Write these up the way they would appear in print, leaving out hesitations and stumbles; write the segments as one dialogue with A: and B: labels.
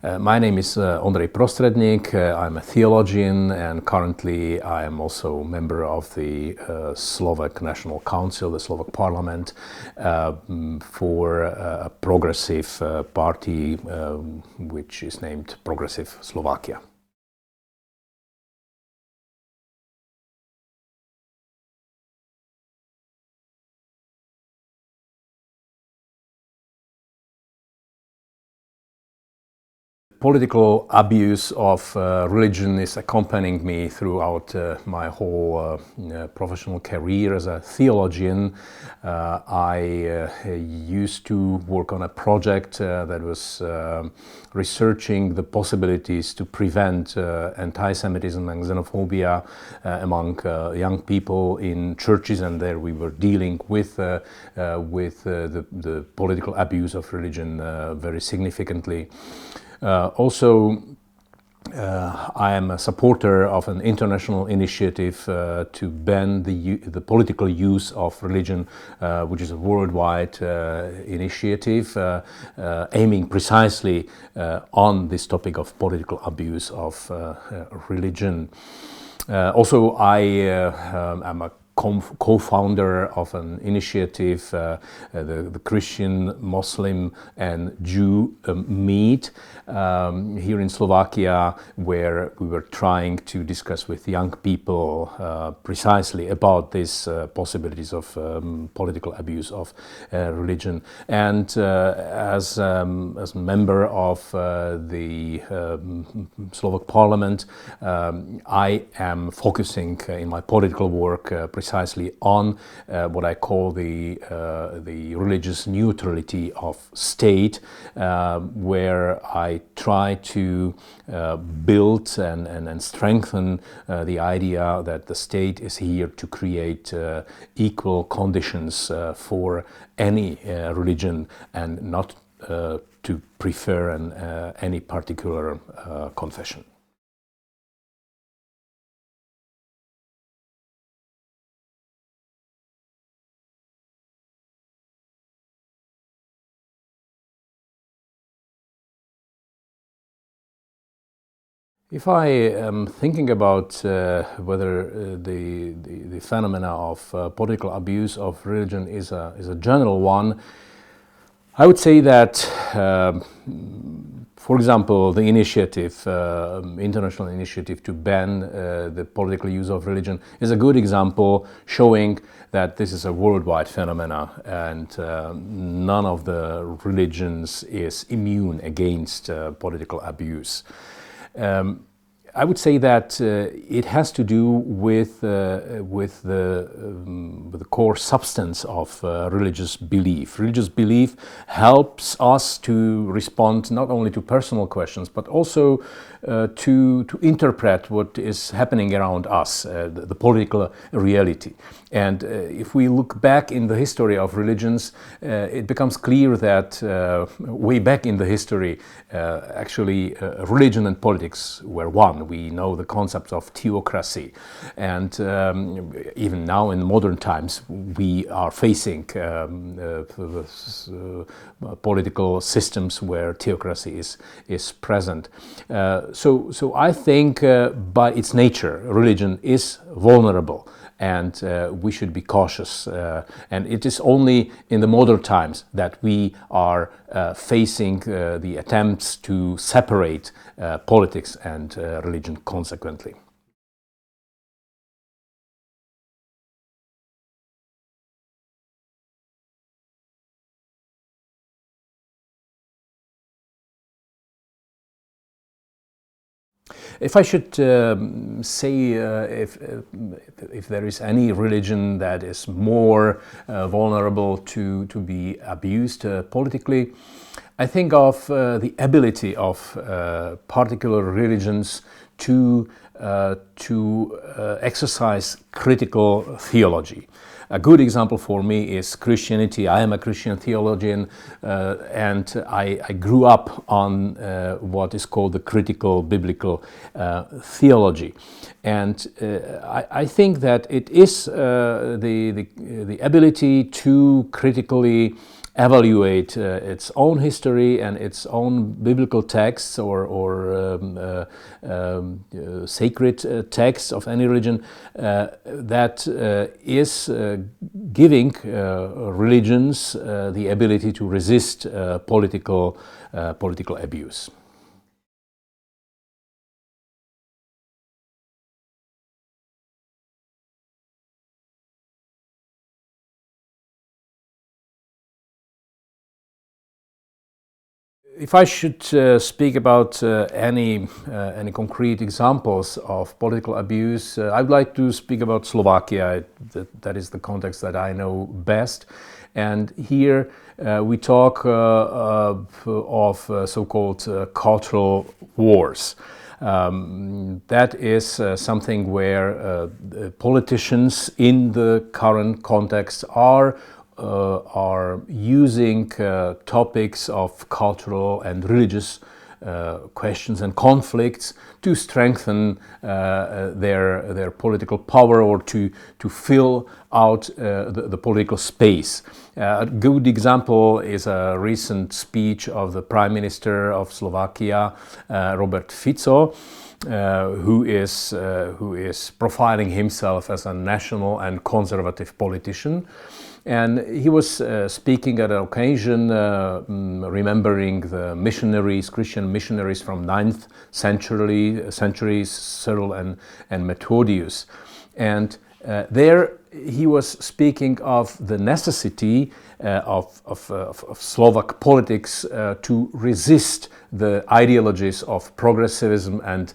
A: My name is Ondrej Prostredník. I'm a theologian, and currently I am also a member of the Slovak National Council, the Slovak Parliament, for a progressive party which is named Progressive Slovakia. Political abuse of religion is accompanying me throughout my whole professional career as a theologian. I used to work on a project that was researching the possibilities to prevent anti-Semitism and xenophobia among young people in churches, and there we were dealing with the political abuse of religion very significantly. Also, I am a supporter of an international initiative to ban the political use of religion, which is a worldwide initiative aiming precisely on this topic of political abuse of religion. Also, I am a co-founder of an initiative, the Christian, Muslim and Jew Meet here in Slovakia, where we were trying to discuss with young people precisely about these possibilities of political abuse of religion. And as a member of the Slovak Parliament, I am focusing in my political work precisely on what I call the religious neutrality of state, where I try to build and strengthen the idea that the state is here to create equal conditions for any religion and not to prefer any particular confession. If I am thinking about whether the phenomena of political abuse of religion is a general one, I would say that, for example, the initiative, international initiative to ban the political use of religion is a good example showing that this is a worldwide phenomena, and none of the religions is immune against political abuse. I would say that it has to do with the core substance of religious belief. Religious belief helps us to respond not only to personal questions, but also to interpret what is happening around us, the political reality. And if we look back in the history of religions, it becomes clear that way back in the history, actually religion and politics were one. We know the concept of theocracy, and even now in modern times we are facing political systems where theocracy is present. So I think by its nature religion is vulnerable, and we should be cautious. And it is only in the modern times that we are facing the attempts to separate politics and religion consequently. If I should say if there is any religion that is more vulnerable to be abused politically, I think of the ability of particular religions to exercise critical theology. A good example for me is Christianity. I am a Christian theologian, and I grew up on what is called the critical biblical theology. And I think that it is the ability to critically evaluate its own history and its own biblical texts or sacred texts of any religion that is giving religions the ability to resist political abuse. If I should speak about any concrete examples of political abuse, I'd like to speak about Slovakia. That is the context that I know best. And here we talk of so-called cultural wars. That is something where politicians in the current context are using topics of cultural and religious questions and conflicts to strengthen their political power or to fill out the political space. A good example is a recent speech of the Prime Minister of Slovakia, Robert Fico, who is profiling himself as a national and conservative politician. And he was speaking at an occasion remembering the missionaries, Christian missionaries from 9th century, Cyril and Methodius. And there he was speaking of the necessity of Slovak politics to resist the ideologies of progressivism and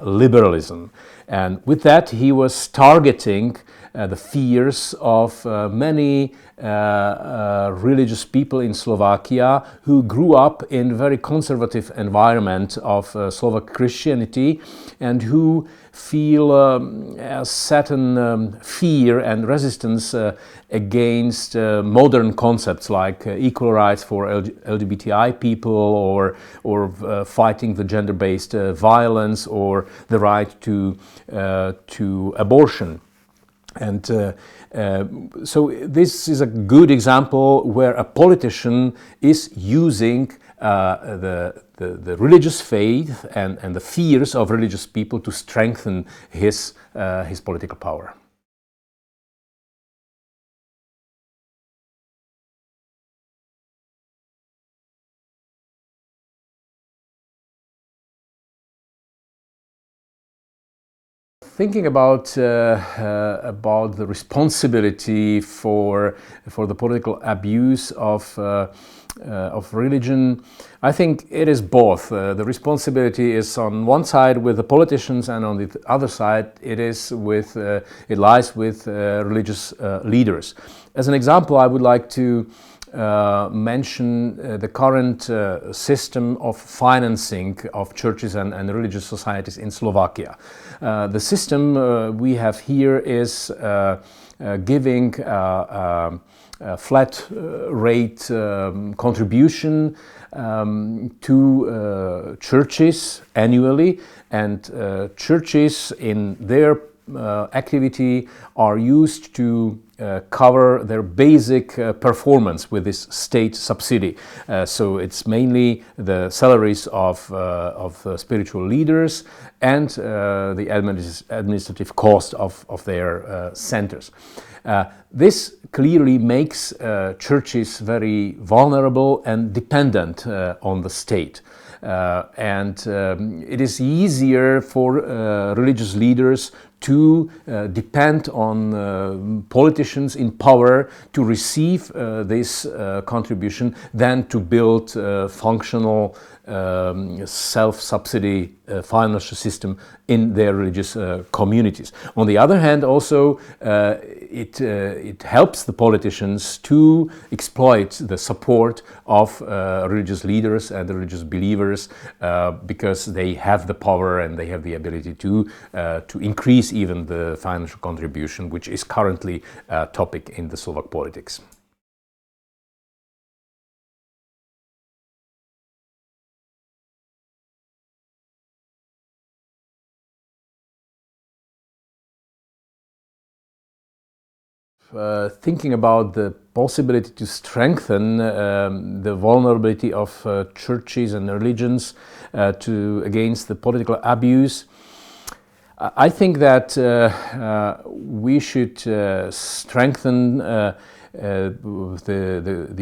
A: liberalism. And with that he was targeting the fears of many religious people in Slovakia who grew up in a very conservative environment of Slovak Christianity and who feel a certain fear and resistance against modern concepts like equal rights for LGBTI people or fighting the gender-based violence or the right to abortion. And so this is a good example where a politician is using the religious faith and the fears of religious people to strengthen his political power. Thinking about the responsibility for the political abuse of religion, I think it is both. The responsibility is on one side with the politicians, and on the other side it lies with religious leaders. As an example, I would like to mention the current system of financing of churches and religious societies in Slovakia. The system we have here is giving a flat rate contribution to churches annually, and churches in their activity are used to cover their basic performance with this state subsidy. So it's mainly the salaries of spiritual leaders and the administrative cost of their centers. This clearly makes churches very vulnerable and dependent on the state. And it is easier for religious leaders to depend on politicians in power to receive this contribution than to build functional self-subsidy financial system in their religious communities. On the other hand, also it helps the politicians to exploit the support of religious leaders and religious believers because they have the power and they have the ability to increase even the financial contribution, which is currently a topic in the Slovak politics. Thinking about the possibility to strengthen the vulnerability of churches and religions against the political abuse. I think that we should strengthen the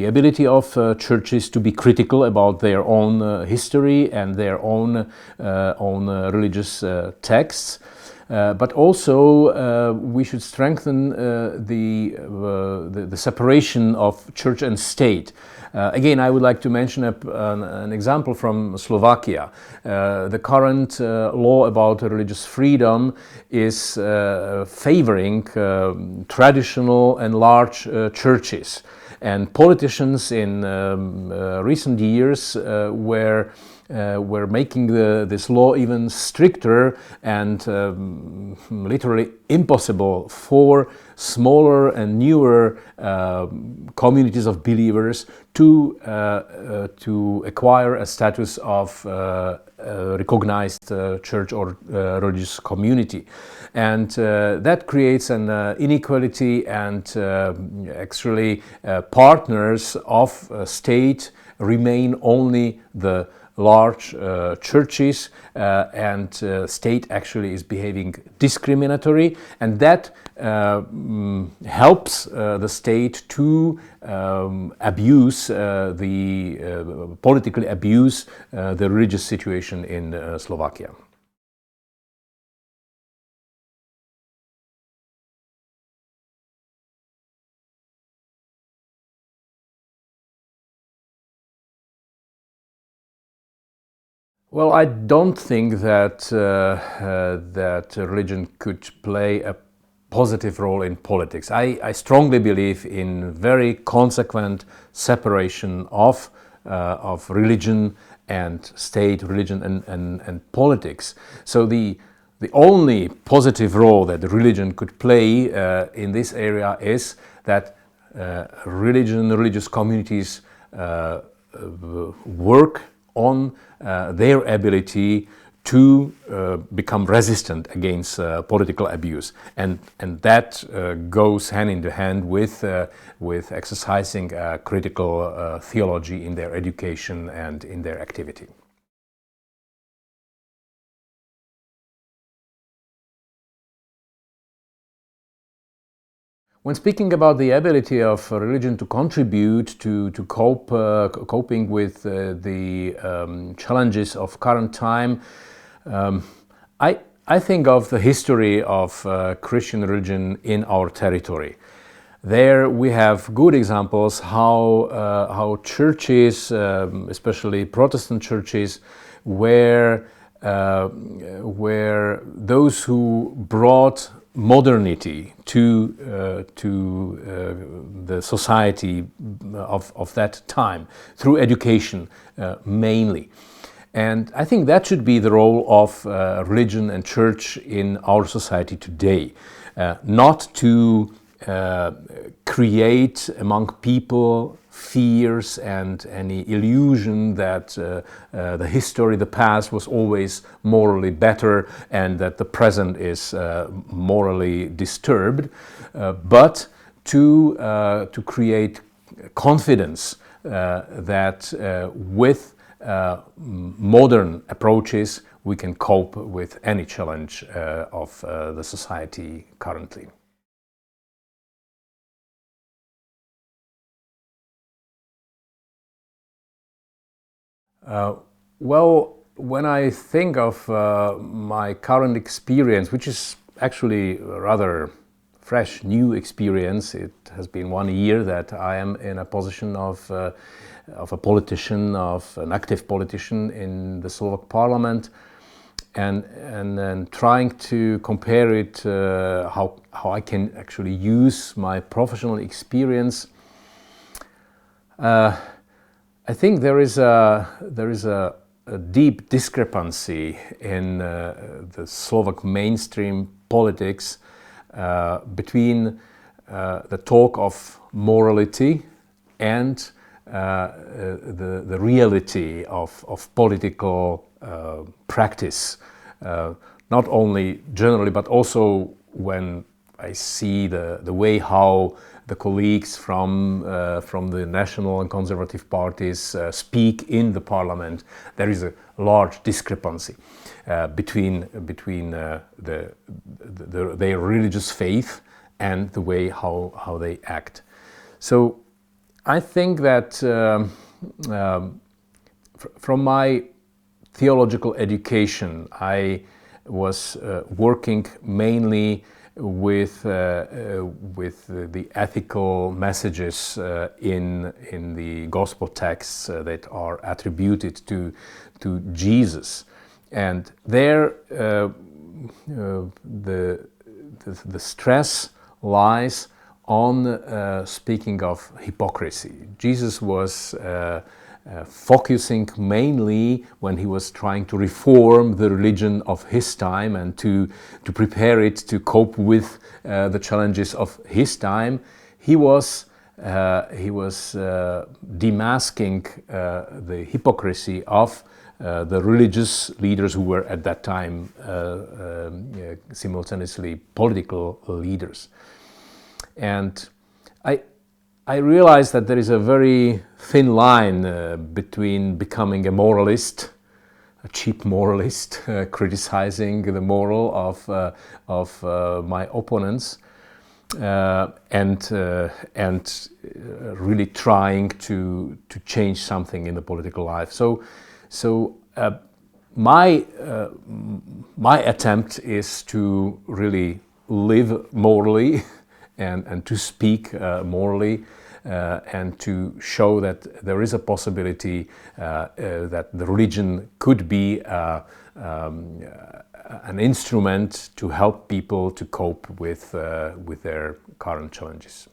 A: ability of churches to be critical about their own history and their own religious texts. But also we should strengthen the separation of church and state. Again, I would like to mention an example from Slovakia. The current law about religious freedom is favoring traditional and large churches. And politicians in recent years were making this law even stricter and literally impossible for smaller and newer communities of believers to acquire a status of recognized church or religious community. And that creates an inequality, and actually partners of state remain only the large churches, and state actually is behaving discriminatory, and that helps the state to politically abuse the religious situation in Slovakia. Well, I don't think that that religion could play a positive role in politics. I strongly believe in very consequent separation of religion and state, religion and politics. So the only positive role that religion could play in this area is that religious communities work on their ability to become resistant against political abuse, and that goes hand in hand with exercising critical theology in their education and in their activity. When speaking about the ability of religion to contribute to coping with the challenges of current time, I think of the history of Christian religion in our territory. There we have good examples how churches, especially Protestant churches, were those who brought modernity to the society of that time through education mainly. And I think that should be the role of religion and church in our society today, not to create among people fears and any illusion that the history, the past was always morally better and that the present is morally disturbed, but to create confidence that with modern approaches we can cope with any challenge of the society currently. Well, when I think of my current experience, which is actually a rather fresh, new experience, it has been 1 year that I am in a position of a politician, of an active politician in the Slovak Parliament, and then trying to compare it how I can actually use my professional experience. I think there is a deep discrepancy in the Slovak mainstream politics between the talk of morality and the reality of political practice, not only generally but also when I see the way how the colleagues from the national and conservative parties speak in the parliament, there is a large discrepancy between their religious faith and the way how they act. So I think that from my theological education, I was working mainly with the ethical messages in the gospel texts that are attributed to Jesus, and there the stress lies on speaking of hypocrisy. Jesus was focusing mainly when he was trying to reform the religion of his time and to prepare it to cope with the challenges of his time. He was demasking the hypocrisy of the religious leaders who were at that time simultaneously political leaders. And I realized that there is a very thin line between becoming a moralist, a cheap moralist, criticizing the moral of my opponents, and really trying to change something in the political life. So my attempt is to really live morally and to speak morally, and to show that there is a possibility that the religion could be an instrument to help people to cope with their current challenges.